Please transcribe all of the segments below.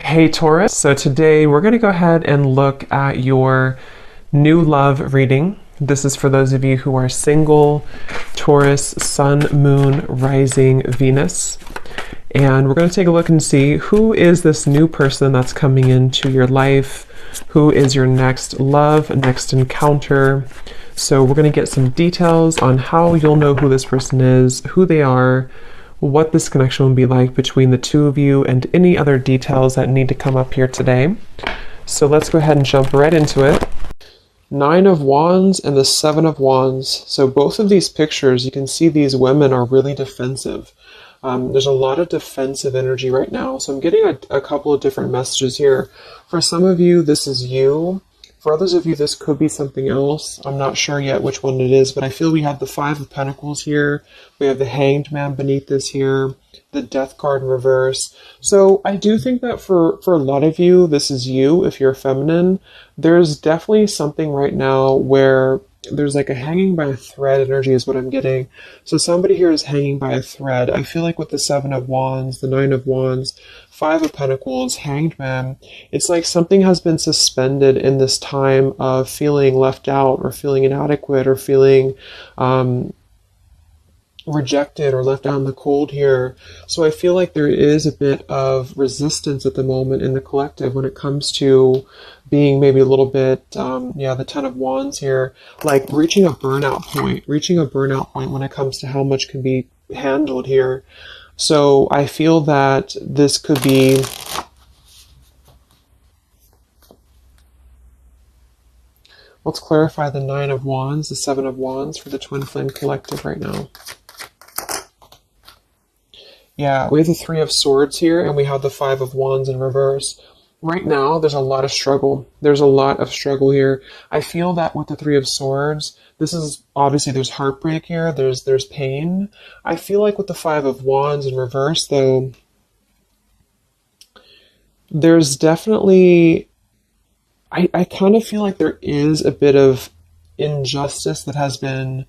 Hey Taurus, so today we're going to go ahead and look at your new love reading. This is for those of you who are single, Taurus, Sun, Moon, Rising, Venus. And we're going to take a look and see who is this new person that's coming into your life, who is your next love, next encounter. So we're going to get some details on how you'll know who this person is, who they are, what this connection will be like between the two of you, and any other details that need to come up here today. So let's go ahead and jump right into it. Nine of Wands and the Seven of Wands. So both of these pictures, you can see these women are really defensive. There's a lot of defensive energy right now. So I'm getting a couple of different messages here. For some of you, this is you. For others of you, this could be something else. I'm not sure yet which one it is, but I feel we have the Five of Pentacles here. We have the Hanged Man beneath this here, the Death card in reverse. So I do think that for a lot of you, this is you, if you're feminine. There's definitely something right now where there's like a hanging by a thread energy is what I'm getting. So somebody here is hanging by a thread. I feel like with the Seven of Wands, the Nine of Wands, Five of Pentacles, Hanged Man, it's like something has been suspended in this time of feeling left out or feeling inadequate or feeling rejected or left out in the cold here. So I feel like there is a bit of resistance at the moment in the collective when it comes to being maybe a little bit, the Ten of Wands here, like reaching a burnout point when it comes to how much can be handled here. So I feel that this could be let's clarify the Nine of Wands, the Seven of Wands for the Twin Flame Collective right now. Yeah, we have the Three of Swords here, and we have the Five of Wands in reverse. Right now, there's a lot of struggle. There's a lot of struggle here. I feel that with the Three of Swords, this is obviously there's heartbreak here. There's pain. I feel like with the Five of Wands in reverse, though, there's definitely I kind of feel like there is a bit of injustice that has been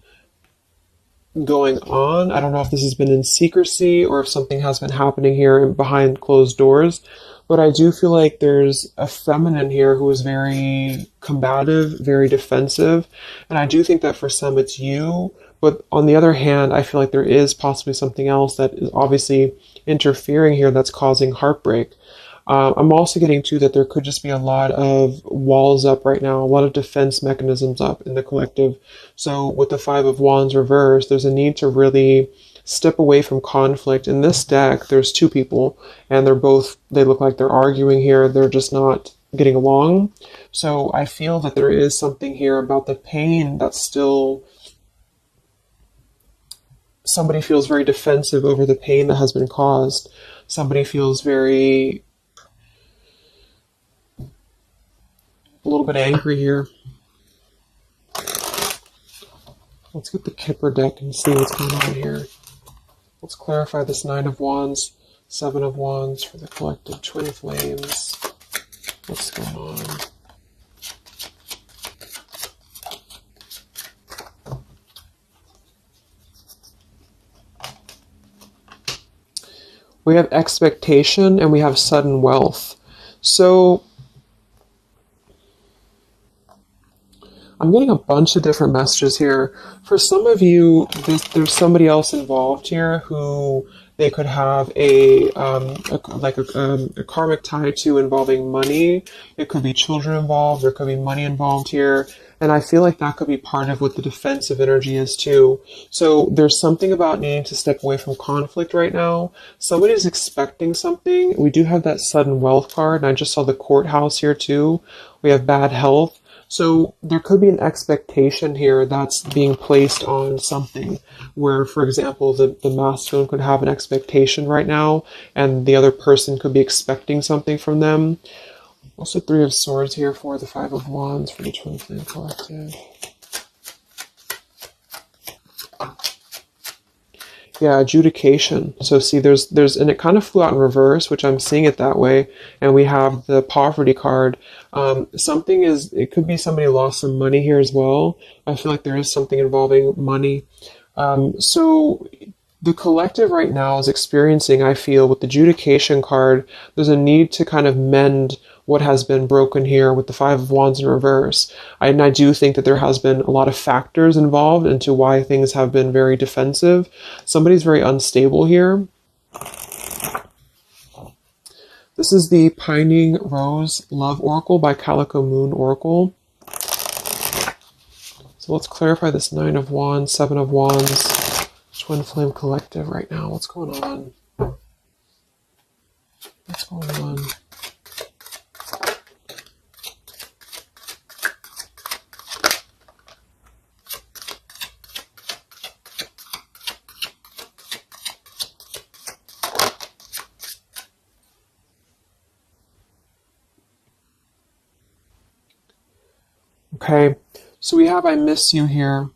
going on. I don't know if this has been in secrecy or if something has been happening here behind closed doors, but I do feel like there's a feminine here who is very combative, very defensive, and I do think that for some it's you, but on the other hand, I feel like there is possibly something else that is obviously interfering here that's causing heartbreak. I'm also getting too that there could just be a lot of walls up right now, a lot of defense mechanisms up in the collective. So with the Five of Wands reversed, there's a need to really step away from conflict. In this deck, there's two people, and they look like they're arguing here. They're just not getting along. So I feel that there is something here about the pain that's still... Somebody feels very defensive over the pain that has been caused. Somebody feels very... a little bit angry here. Let's get the Kipper deck and see what's going on here. Let's clarify this Nine of Wands, Seven of Wands for the collective Twin Flames. What's going on? We have expectation and we have sudden wealth. So I'm getting a bunch of different messages here. For some of you, there's somebody else involved here who they could have a karmic tie to involving money. It could be children involved. There could be money involved here. And I feel like that could be part of what the defensive energy is too. So there's something about needing to step away from conflict right now. Somebody's expecting something. We do have that sudden wealth card, and I just saw the courthouse here too. We have bad health. So there could be an expectation here that's being placed on something where, for example, the masculine could have an expectation right now and the other person could be expecting something from them. Also Three of Swords here for the Five of Wands for the Twin Flame Collective. Yeah, adjudication. So see, there's, and it kind of flew out in reverse, which I'm seeing it that way. And we have the poverty card. It could be somebody lost some money here as well. I feel like there is something involving money. So The collective right now is experiencing, I feel, with the Judication card, there's a need to kind of mend what has been broken here with the Five of Wands in reverse. And I do think that there has been a lot of factors involved into why things have been very defensive. Somebody's very unstable here. This is the Pining Rose Love Oracle by Calico Moon Oracle. So let's clarify this Nine of Wands, Seven of Wands, Twin Flame Collective right now. What's going on? What's going on? Okay, so we have I miss you here,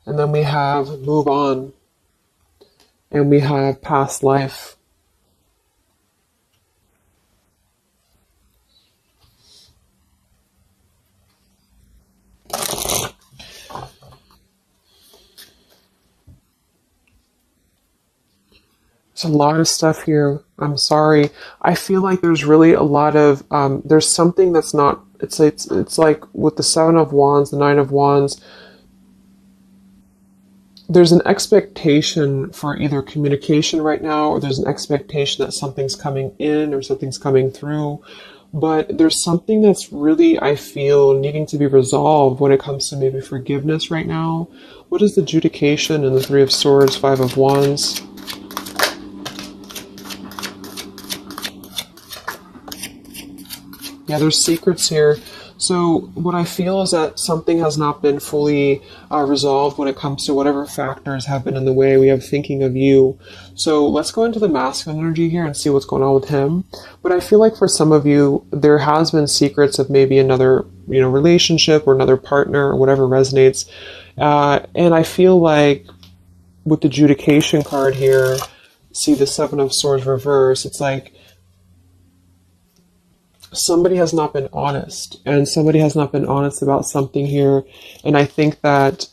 and then we have move on, and we have past life. There's a lot of stuff here. I'm sorry. I feel like there's really a lot of, there's something that's not, it's like with the Seven of Wands, the Nine of Wands, there's an expectation for either communication right now, or there's an expectation that something's coming in or something's coming through. But there's something that's really, I feel, needing to be resolved when it comes to maybe forgiveness right now. What is the Judication and the Three of Swords, Five of Wands? Yeah, there's secrets here. So what I feel is that something has not been fully resolved when it comes to whatever factors have been in the way. We have thinking of you. So let's go into the masculine energy here and see what's going on with him. But I feel like for some of you, there has been secrets of maybe another, relationship or another partner or whatever resonates. And I feel like with the Judication card here, see the Seven of Swords reverse, it's like, somebody has not been honest, and somebody has not been honest about something here. And I think that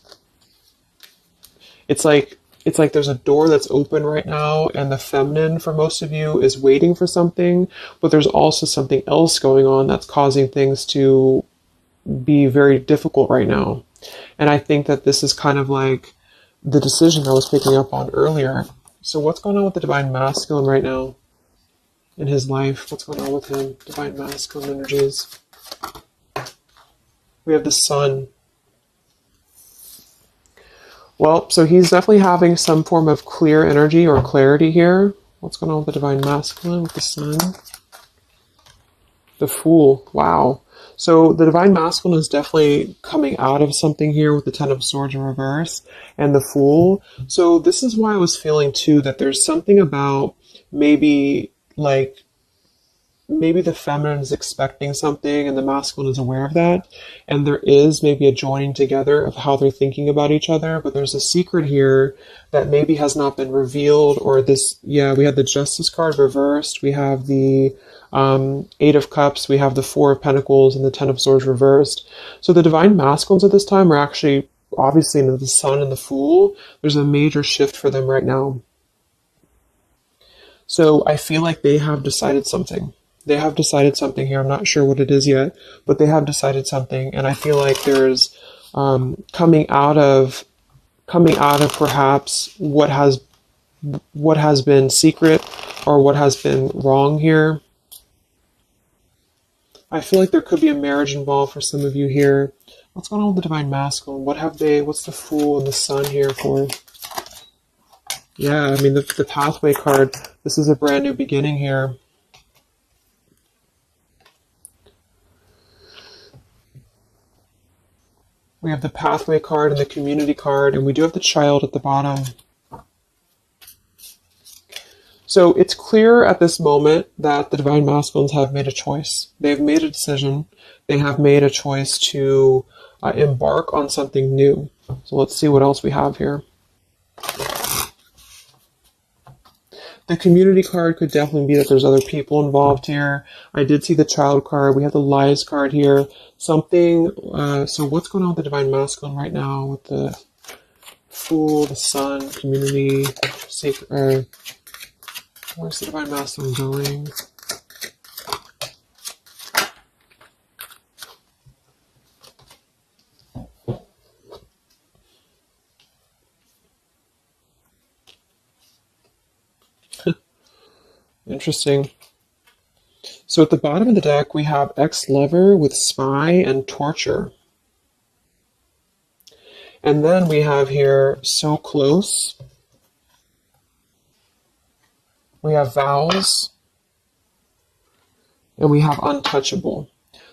it's like there's a door that's open right now, and the feminine for most of you is waiting for something, but there's also something else going on that's causing things to be very difficult right now. And I think that this is kind of like the decision I was picking up on earlier. So what's going on with the Divine Masculine right now? In his life, what's going on with him? Divine Masculine energies. We have the Sun. Well, so he's definitely having some form of clear energy or clarity here. What's going on with the Divine Masculine with the Sun? The Fool. Wow. So the Divine Masculine is definitely coming out of something here with the Ten of Swords in reverse and the Fool. So this is why I was feeling too that there's something about maybe the feminine is expecting something and the masculine is aware of that, and there is maybe a joining together of how they're thinking about each other, but there's a secret here that maybe has not been revealed. Or this, yeah, we had the Justice card reversed, we have the Eight of Cups, we have the Four of Pentacles, and the Ten of Swords reversed. So the Divine Masculines at this time are actually obviously into the Sun and the Fool. There's a major shift for them right now. So I feel like they have decided something. They have decided something here. I'm not sure what it is yet, but they have decided something. And I feel like there's coming out of perhaps what has been secret or what has been wrong here. I feel like there could be a marriage involved for some of you here. What's going on with the Divine Masculine? What's the Fool and the Sun here for? Yeah, I mean, the Pathway card, this is a brand new beginning here. We have the Pathway card and the Community card, and we do have the Child at the bottom. So it's clear at this moment that the Divine Masculines have made a choice. They've made a decision. They have made a choice to embark on something new. So let's see what else we have here. The Community card could definitely be that there's other people involved here. I did see the Child card. We have the Lies card here. Something, so what's going on with the Divine Masculine right now with the Fool, the Sun, community, secret. Where's the Divine Masculine going? Interesting. So at the bottom of the deck, we have ex-lover with spy and torture. And then we have here so close. We have vows. And we have untouchable.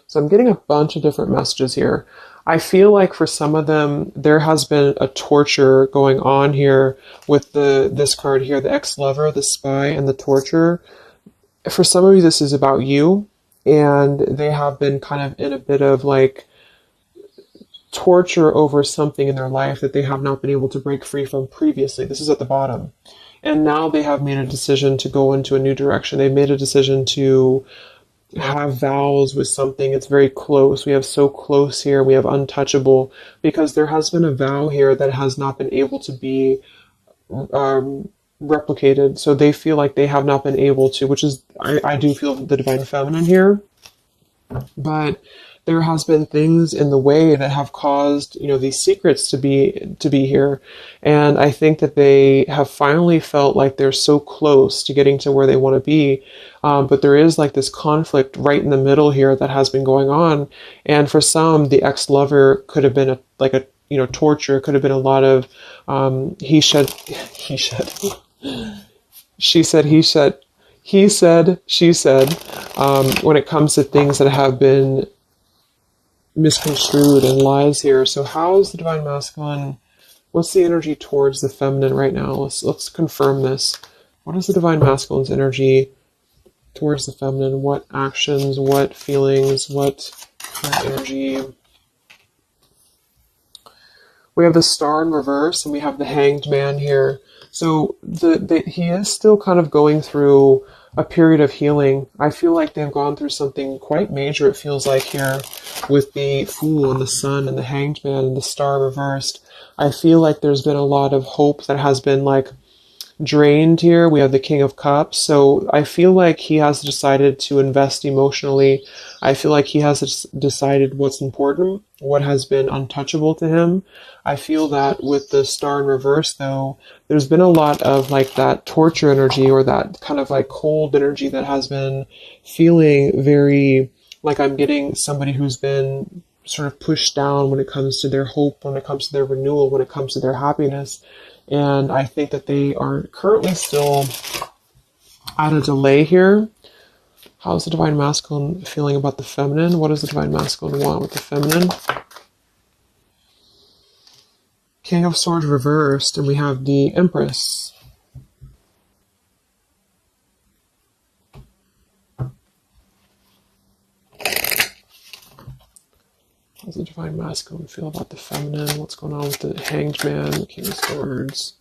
So I'm getting a bunch of different messages here. I feel like for some of them, there has been a torture going on here with this card here, the ex-lover, the spy, and the torture. For some of you, this is about you, and they have been kind of in a bit of like torture over something in their life that they have not been able to break free from previously. This is at the bottom. And now they have made a decision to go into a new direction. They've made a decision to have vows with something. It's very close. We have so close here. We have untouchable, because there has been a vow here that has not been able to be replicated. So they feel like they have not been able to, which is, I do feel the Divine Feminine here. But there has been things in the way that have caused, you know, these secrets to be here. And I think that they have finally felt like they're so close to getting to where they want to be. But there is like this conflict right in the middle here that has been going on. And for some, the ex-lover could have been torture. It could have been a lot of he said, she said, he said, he said, she said, when it comes to things that have been misconstrued and lies here. So how is the Divine Masculine? What's the energy towards the feminine right now? Let's confirm this. What is the Divine Masculine's energy towards the feminine? What actions, what feelings, what energy? We have the Star in reverse, and we have the Hanged Man here. So he is still kind of going through a period of healing. I feel like they've gone through something quite major, it feels like, here with the Fool and the Sun and the Hanged Man and the Star reversed. I feel like there's been a lot of hope that has been like drained here. We have the King of Cups. So I feel like he has decided to invest emotionally. I feel like he has decided what's important, what has been untouchable to him. I feel that with the Star in reverse, though, there's been a lot of like that torture energy, or that kind of like cold energy that has been feeling very like I'm getting somebody who's been sort of pushed down when it comes to their hope, when it comes to their renewal, when it comes to their happiness. And I think that they are currently still at a delay here. How's the Divine Masculine feeling about the feminine? What does the Divine Masculine want with the feminine? King of Swords reversed, and we have the Empress. How does the Divine Masculine feel about the feminine? What's going on with the Hanged Man, the King of Swords?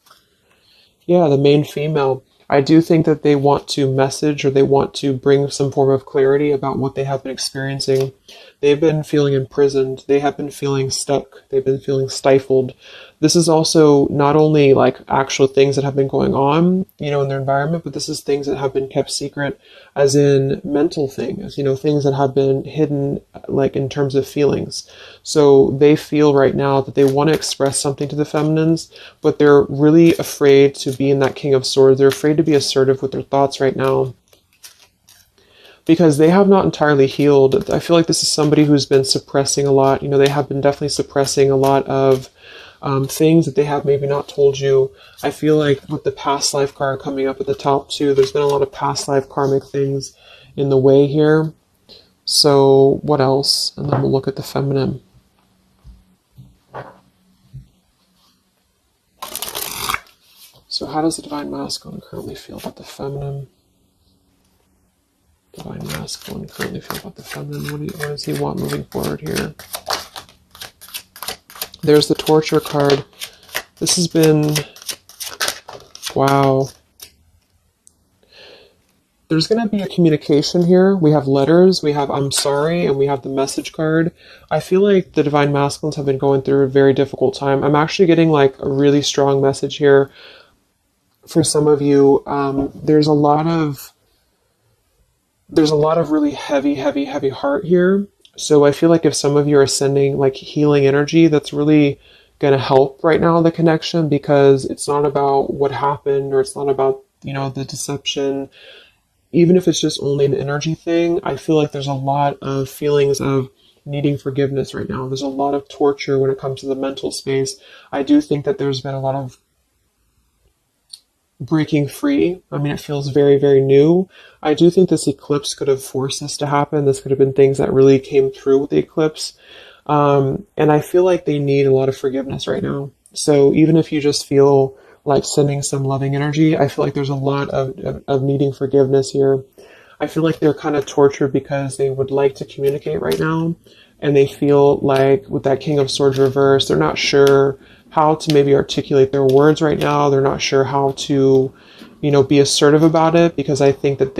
Yeah, the main female. I do think that they want to message, or they want to bring some form of clarity about what they have been experiencing. They've been feeling imprisoned. They have been feeling stuck. They've been feeling stifled. This is also not only like actual things that have been going on, you know, in their environment, but this is things that have been kept secret, as in mental things, you know, things that have been hidden, like in terms of feelings. So they feel right now that they want to express something to the feminines, but they're really afraid to be in that King of Swords. They're afraid to be assertive with their thoughts right now, because they have not entirely healed. I feel like this is somebody who's been suppressing a lot. You know, they have been definitely suppressing a lot of things that they have maybe not told you. I feel like with the past life card coming up at the top too, there's been a lot of past life karmic things in the way here. So what else? And then we'll look at the feminine. So how does the Divine Masculine currently feel about the feminine? Divine Masculine currently feel about the feminine? What does he want moving forward here? There's the Torture card. This has been, wow. there's going to be a communication here. We have letters, we have I'm sorry, and we have the message card. I feel like the Divine Masculines have been going through a very difficult time. I'm actually getting like a really strong message here for some of you. There's a lot of really heavy heart here. So I feel like if some of you are sending like healing energy, that's really going to help right now the connection, because it's not about what happened, or it's not about, the deception. Even if it's just only an energy thing, I feel like there's a lot of feelings of needing forgiveness right now. There's a lot of torture when it comes to the mental space. I do think that there's been a lot of breaking free. I mean, it feels very new. I do think this eclipse could have forced this to happen. This could have been things that really came through with the eclipse. And I feel like they need a lot of forgiveness right now. So even if you just feel like sending some loving energy, I feel like there's a lot of needing forgiveness here. I feel like they're kind of tortured because they would like to communicate right now. And they feel like with that King of Swords reverse, they're not sure how to maybe articulate their words right now. They're not sure how to, be assertive about it, because I think that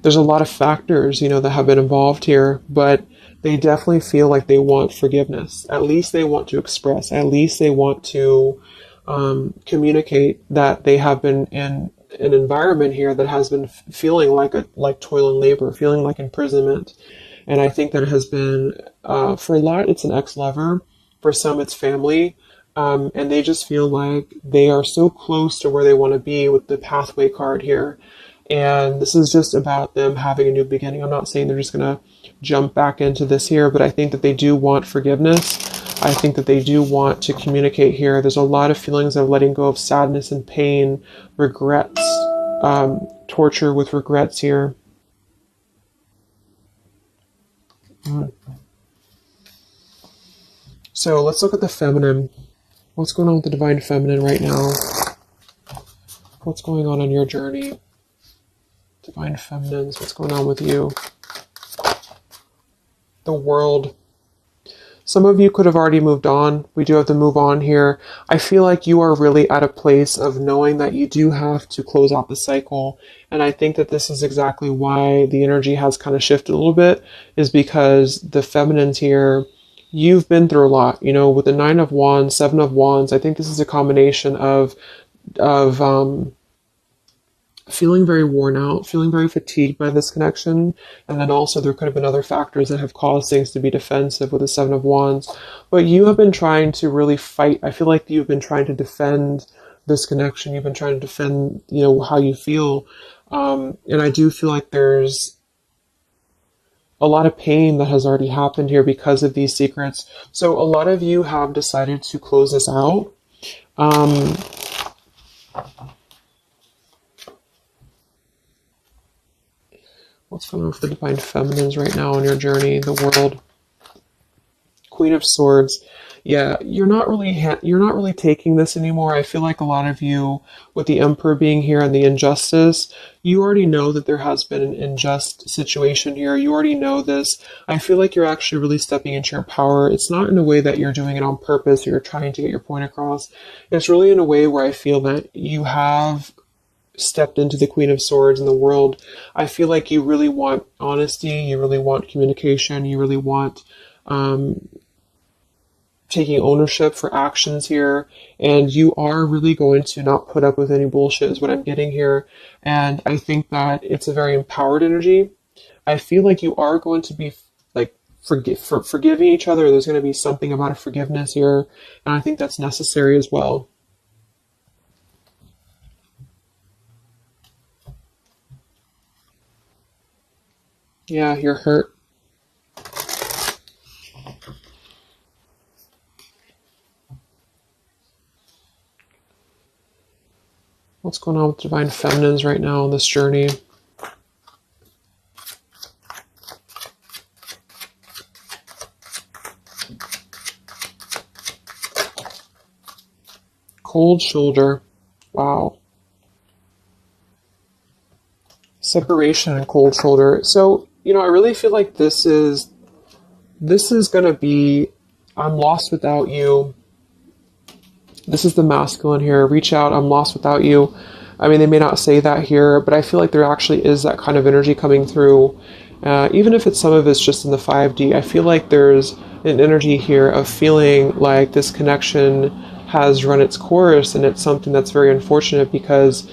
there's a lot of factors, that have been involved here, but they definitely feel like they want forgiveness. At least they want to express, at least they want to communicate that they have been in an environment here that has been feeling like toil and labor, feeling like imprisonment. And I think that it has been, for a lot, it's an ex-lover. For some, it's family. And they just feel like they are so close to where they want to be with the pathway card here. And this is just about them having a new beginning. I'm not saying they're just going to jump back into this here, but I think that they do want forgiveness. I think that they do want to communicate here. There's a lot of feelings of letting go of sadness and pain, regrets, torture with regrets here. So let's look at the feminine. What's going on with the Divine Feminine right now? What's going on your journey? Divine Feminines, what's going on with you? The World. Some of you could have already moved on. We do have to move on here. I feel like you are really at a place of knowing that you do have to close out the cycle. And I think that this is exactly why the energy has kind of shifted a little bit, is because the feminines here, you've been through a lot, with the 9 of Wands, 7 of Wands. I think this is a combination of feeling very worn out, feeling very fatigued by this connection. And then also there could have been other factors that have caused things to be defensive with the 7 of Wands. But you have been trying to really fight. I feel like you've been trying to defend this connection. You've been trying to defend, how you feel. And I do feel like there's a lot of pain that has already happened here because of these secrets. So a lot of you have decided to close this out. What's going on with the Divine Feminines right now on your journey? The World. Queen of Swords. Yeah, you're not really taking this anymore. I feel like a lot of you, with the Emperor being here and the injustice, you already know that there has been an unjust situation here. You already know this. I feel like you're actually really stepping into your power. It's not in a way that you're doing it on purpose or you're trying to get your point across. It's really in a way where I feel that you have stepped into the Queen of Swords in the World. I feel like you really want honesty. You really want communication. You really want taking ownership for actions here, and you are really going to not put up with any bullshit is what I'm getting here. And I think that it's a very empowered energy. I feel like you are going to be like forgiving each other. There's going to be something about a forgiveness here, and I think that's necessary as well. Yeah, you're hurt. What's going on with Divine Feminines right now on this journey? Cold shoulder. Wow. Separation and cold shoulder. So, I really feel like this is going to be, I'm lost without you. This is the masculine here. Reach out. I'm lost without you. I mean, they may not say that here, but I feel like there actually is that kind of energy coming through. Even if some of it's just in the 5D, I feel like there's an energy here of feeling like this connection has run its course, and it's something that's very unfortunate because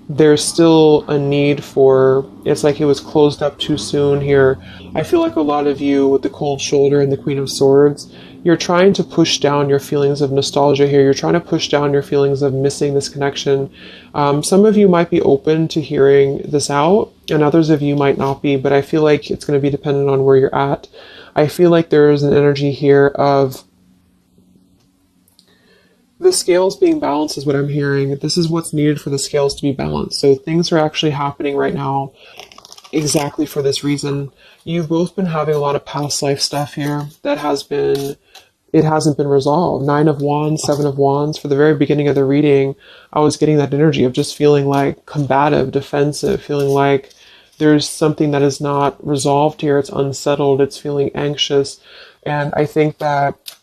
there's still a need for, it's like it was closed up too soon here. I feel like a lot of you with the cold shoulder and the Queen of Swords, you're trying to push down your feelings of nostalgia here. You're trying to push down your feelings of missing this connection. Some of you might be open to hearing this out, and others of you might not be, but I feel like it's going to be dependent on where you're at. I feel like there is an energy here of the scales being balanced is what I'm hearing. This is what's needed for the scales to be balanced. So things are actually happening right now exactly for this reason. You've both been having a lot of past life stuff here that it hasn't been resolved. 9 of Wands, 7 of Wands. For the very beginning of the reading, I was getting that energy of just feeling like combative, defensive, feeling like there's something that is not resolved here. It's unsettled. It's feeling anxious. And I think that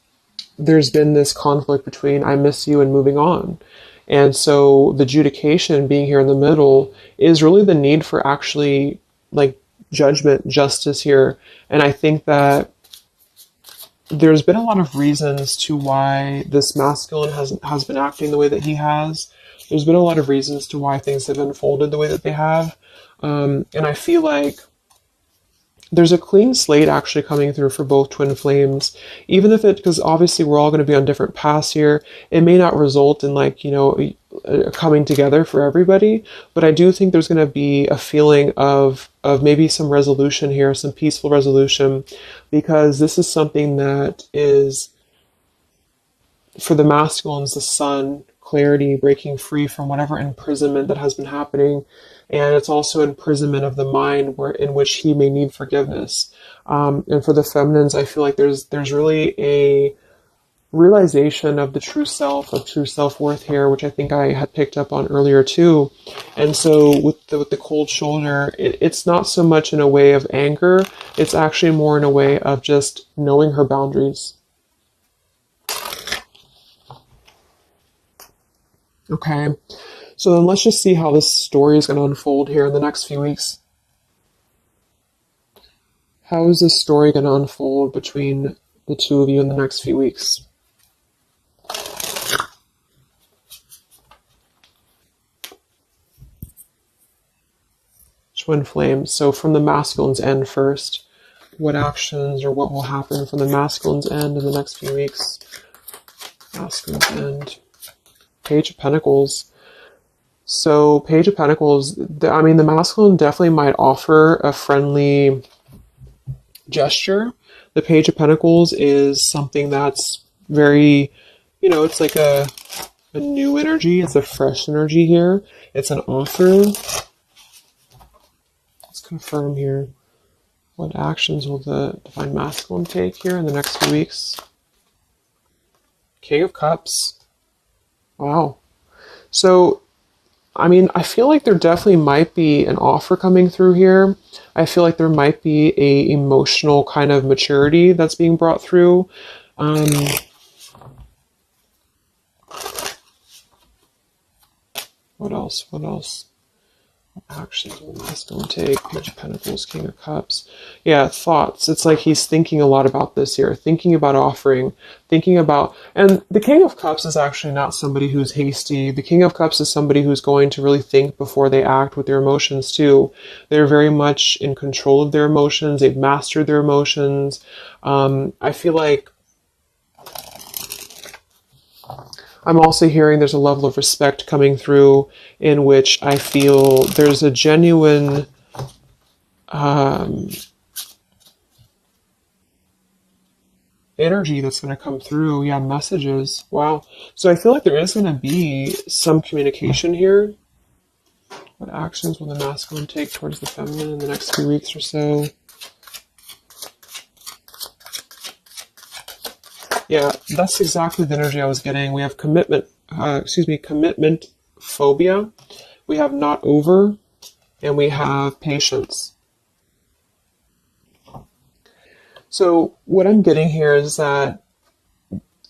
there's been this conflict between I miss you and moving on. And so the adjudication being here in the middle is really the need for actually like judgment, justice here. And I think that there's been a lot of reasons to why this masculine has been acting the way that he has. There's been a lot of reasons to why things have unfolded the way that they have. And I feel like there's a clean slate actually coming through for both twin flames, even if because obviously we're all going to be on different paths here. It may not result in like, a coming together for everybody, but I do think there's going to be a feeling of maybe some resolution here, some peaceful resolution, because this is something that is, for the masculines, the sun, clarity, breaking free from whatever imprisonment that has been happening. And it's also imprisonment of the mind in which he may need forgiveness. And for the feminines, I feel like there's really a realization of the true self, of true self-worth here, which I think I had picked up on earlier too. And so with the cold shoulder, it's not so much in a way of anger. It's actually more in a way of just knowing her boundaries. Okay. So then let's just see how this story is going to unfold here in the next few weeks. How is this story going to unfold between the two of you in the next few weeks? Twin flames. So from the masculine's end first, what actions or what will happen from the masculine's end in the next few weeks? Masculine's end. Page of Pentacles. So Page of Pentacles, the masculine definitely might offer a friendly gesture. The Page of Pentacles is something that's very, it's like a new energy. It's a fresh energy here. It's an offer. Let's confirm here. What actions will the Divine Masculine take here in the next few weeks? King of Cups. Wow. So I feel like there definitely might be an offer coming through here. I feel like there might be a emotional kind of maturity that's being brought through. What else? What actions will the masculine take? Page of Pentacles, King of Cups. Yeah, thoughts. It's like he's thinking a lot about this here, thinking about offering, and the King of Cups is actually not somebody who's hasty. The King of Cups is somebody who's going to really think before they act with their emotions too. They're very much in control of their emotions. They've mastered their emotions. I feel like I'm also hearing there's a level of respect coming through in which I feel there's a genuine energy that's going to come through. Yeah, messages. Wow. So I feel like there is going to be some communication here. What actions will the masculine take towards the feminine in the next few weeks or so? Yeah, that's exactly the energy I was getting. We have commitment phobia. We have not over, and we have patience. So what I'm getting here is that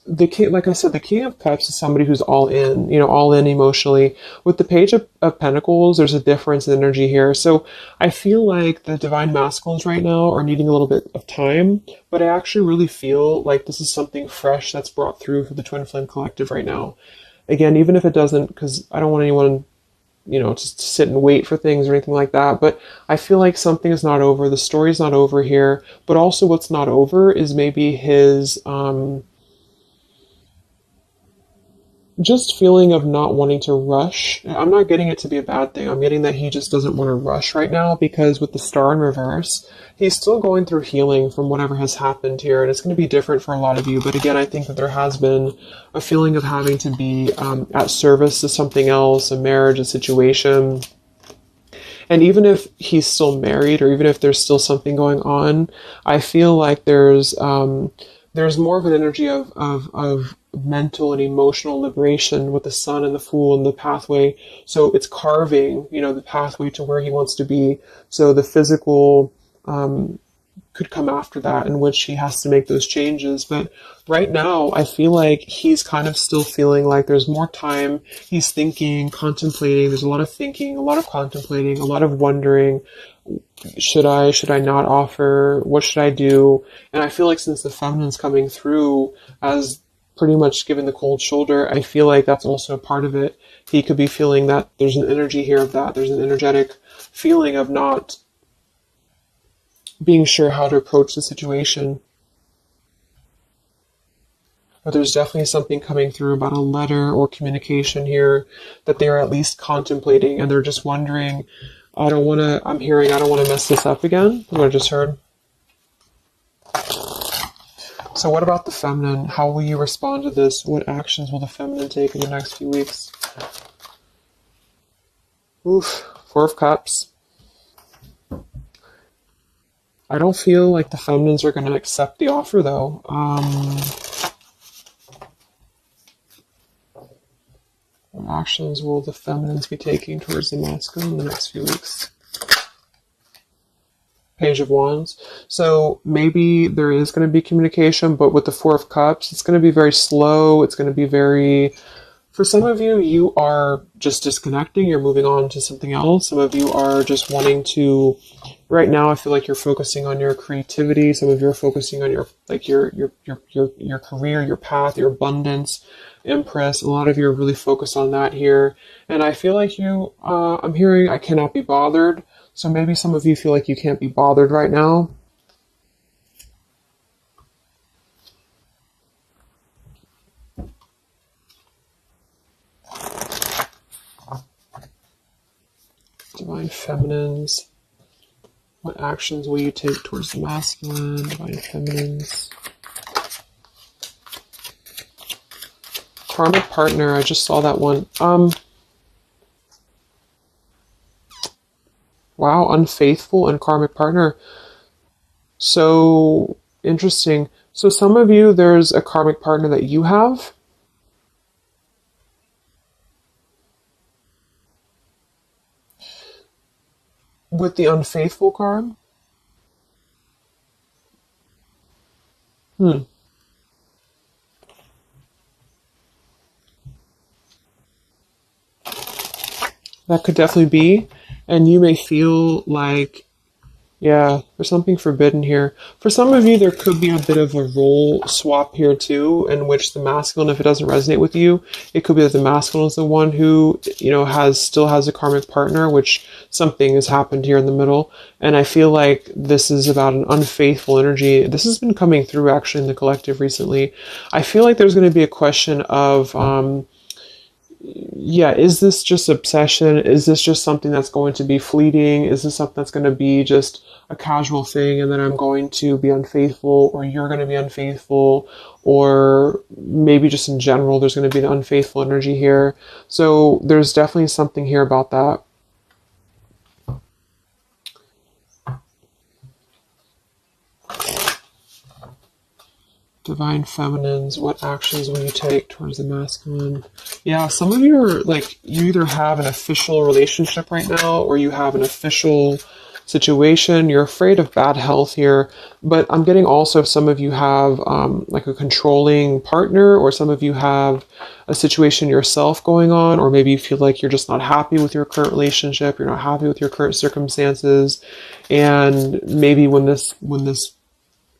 the king, like I said, the King of Cups is somebody who's all in, all in emotionally. With the Page of Pentacles, there's a difference in energy here. So I feel like the Divine Masculines right now are needing a little bit of time, but I actually really feel like this is something fresh that's brought through for the Twin Flame Collective right now. Again, even if it doesn't, because I don't want anyone, just to sit and wait for things or anything like that. But I feel like something is not over. The story's not over here. But also what's not over is maybe his just feeling of not wanting to rush. I'm not getting it to be a bad thing. I'm getting that he just doesn't want to rush right now, because with the Star in reverse, he's still going through healing from whatever has happened here, and it's going to be different for a lot of you. But again, I think that there has been a feeling of having to be at service to something else, a marriage, a situation. And even if he's still married, or even if there's still something going on, I feel like there's more of an energy of mental and emotional liberation with the Sun and the Fool and the pathway. So it's carving, the pathway to where he wants to be. So the physical could come after that, in which he has to make those changes. But right now, I feel like he's kind of still feeling like there's more time. He's thinking, contemplating. There's a lot of thinking, a lot of contemplating, a lot of wondering. Should I not offer? What should I do? And I feel like since the feminine's coming through as pretty much giving the cold shoulder, I feel like that's also a part of it. He could be feeling that there's an energy here of that. There's an energetic feeling of not being sure how to approach the situation. But there's definitely something coming through about a letter or communication here that they are at least contemplating, and they're just wondering, I don't want to mess this up again, what I just heard. So what about the feminine? How will you respond to this? What actions will the feminine take in the next few weeks? Oof, Four of Cups. I don't feel like the feminines are going to accept the offer, though. What actions will the feminines be taking towards the masculine in the next few weeks? Page of Wands. So maybe there is going to be communication, but with the Four of Cups, it's going to be very slow. It's going to be very... For some of you, you are just disconnecting. You're moving on to something else. Some of you are just wanting to... Right now, I feel like you're focusing on your creativity. Some of you are focusing on your career, your path, your abundance, Empress. A lot of you are really focused on that here. And I feel like you... I'm hearing I cannot be bothered. So maybe some of you feel like you can't be bothered right now. Divine Feminines. What actions will you take towards the masculine? Divine Feminines. Karmic Partner. I just saw that one. Wow, unfaithful and karmic partner. So interesting. So some of you, there's a karmic partner that you have. With the unfaithful card. That could definitely be. And you may feel like, yeah, there's something forbidden here. For some of you, there could be a bit of a role swap here too, in which the masculine, if it doesn't resonate with you, it could be that the masculine is the one who, still has a karmic partner, which something has happened here in the middle. And I feel like this is about an unfaithful energy. This has been coming through actually in the collective recently. I feel like there's going to be a question of, is this just obsession? Is this just something that's going to be fleeting? Is this something that's going to be just a casual thing, and then I'm going to be unfaithful, or you're going to be unfaithful, or maybe just in general there's going to be an unfaithful energy here. So there's definitely something here about that. Divine Feminines, what actions will you take towards the masculine? Yeah, some of you are like, you either have an official relationship right now, or you have an official situation. You're afraid of bad health here, but I'm getting also some of you have like a controlling partner, or some of you have a situation yourself going on, or maybe you feel like you're just not happy with your current relationship, you're not happy with your current circumstances, and maybe when this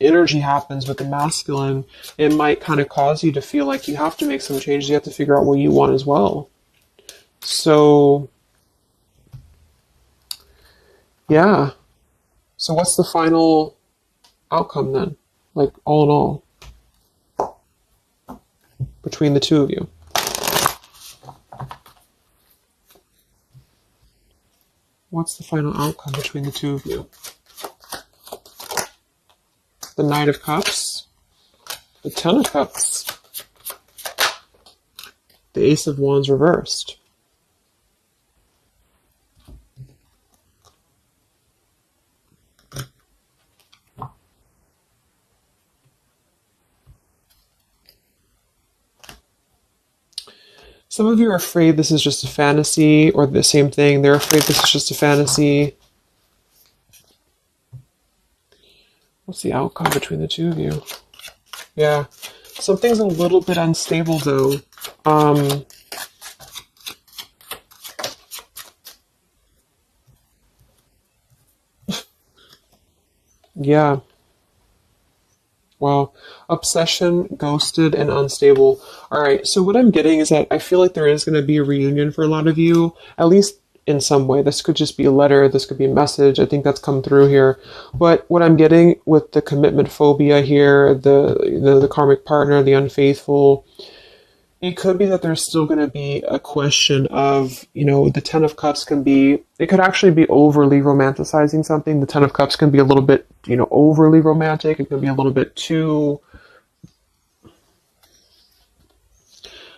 energy happens with the masculine, it might kind of cause you to feel like you have to make some changes. You have to figure out what you want as well. So, yeah. So what's the final outcome then? Like, all in all, between the two of you? What's the final outcome between the two of you? The Knight of Cups, the Ten of Cups, the Ace of Wands reversed. Some of you are afraid this is just a fantasy, or the same thing, they're afraid this is just a fantasy. What's the outcome between the two of you? Yeah, something's a little bit unstable though. Yeah. Wow. Obsession, ghosted, and unstable. All right. So what I'm getting is that I feel like there is going to be a reunion for a lot of you, at least in some way. This could just be a letter. This could be a message. I think that's come through here. But what I'm getting with the commitment phobia here, the karmic partner, the unfaithful, it could be that there's still going to be a question of, the Ten of Cups can be, it could actually be overly romanticizing something. The Ten of Cups can be a little bit, overly romantic. It can be a little bit too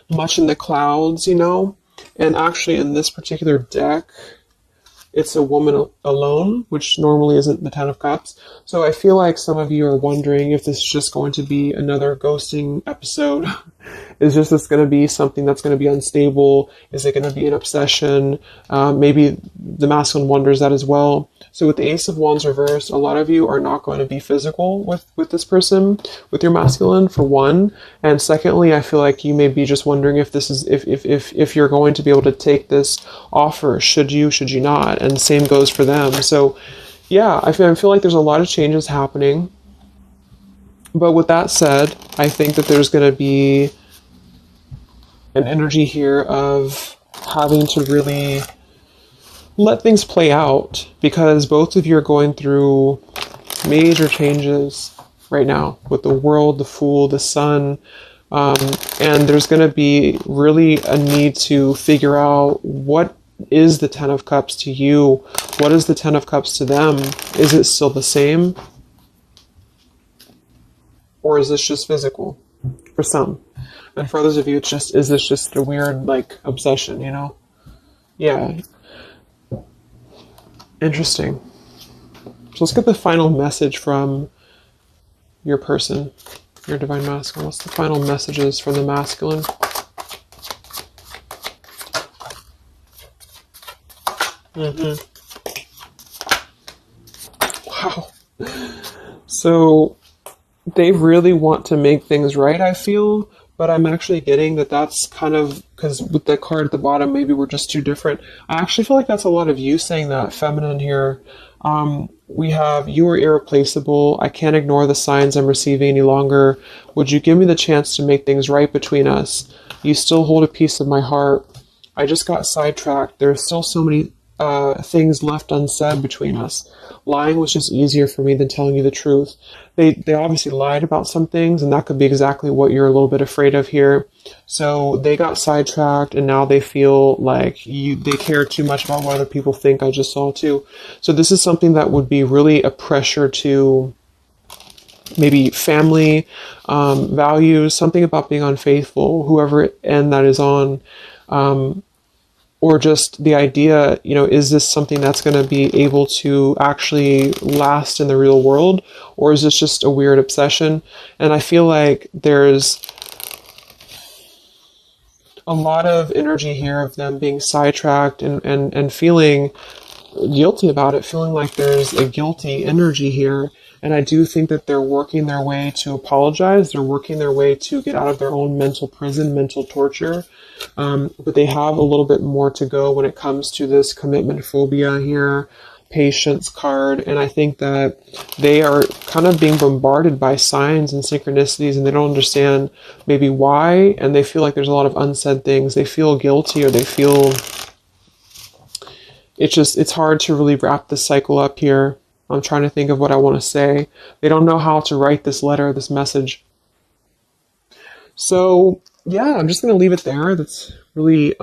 much in the clouds, And actually in this particular deck, it's a woman alone, which normally isn't the Ten of Cups. So I feel like some of you are wondering if this is just going to be another ghosting episode. Is this going to be something that's going to be unstable? Is it going to be an obsession? Maybe the masculine wonders that as well. So with the Ace of Wands reversed, a lot of you are not going to be physical with this person, with your masculine, for one. And secondly, I feel like you may be just wondering if this is if you're going to be able to take this offer. Should you not? And same goes for them. So yeah, I feel like there's a lot of changes happening. But with that said, I think that there's going to be an energy here of having to really let things play out, because both of you are going through major changes right now with the World, the Fool, the Sun, and there's going to be really a need to figure out what is the Ten of Cups to you, what is the Ten of Cups to them. Is it still the same, or is this just physical for some? And for others of you, is this just a weird, obsession, Yeah. Interesting. So let's get the final message from your person, your divine masculine. What's the final messages from the masculine? Wow. So they really want to make things right, I feel. But I'm actually getting that that's kind of, because with the card at the bottom, maybe we're just too different. I actually feel like that's a lot of you saying that, feminine here. We have, you are irreplaceable. I can't ignore the signs I'm receiving any longer. Would you give me the chance to make things right between us? You still hold a piece of my heart. I just got sidetracked. There are still so many things left unsaid between us. Lying was just easier for me than telling you the truth. They obviously lied about some things, and that could be exactly what you're a little bit afraid of here. So they got sidetracked, and now they feel like they care too much about what other people think. I just saw too. So this is something that would be really a pressure to maybe family, values, something about being unfaithful, whoever end that is on. Or just the idea, is this something that's going to be able to actually last in the real world? Or is this just a weird obsession? And I feel like there's a lot of energy here of them being sidetracked and feeling guilty about it, feeling like there's a guilty energy here. And I do think that they're working their way to apologize. They're working their way to get out of their own mental prison, mental torture. But they have a little bit more to go when it comes to this commitment phobia here, patience card. And I think that they are kind of being bombarded by signs and synchronicities, and they don't understand maybe why. And they feel like there's a lot of unsaid things. They feel guilty, or they feel it's hard to really wrap this cycle up here. I'm trying to think of what I want to say. They don't know how to write this letter, this message. So yeah, I'm just going to leave it there. That's really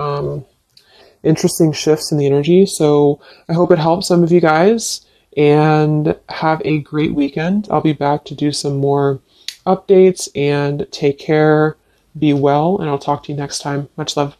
interesting shifts in the energy. So I hope it helps some of you guys, and have a great weekend. I'll be back to do some more updates, and take care, be well, and I'll talk to you next time. Much love.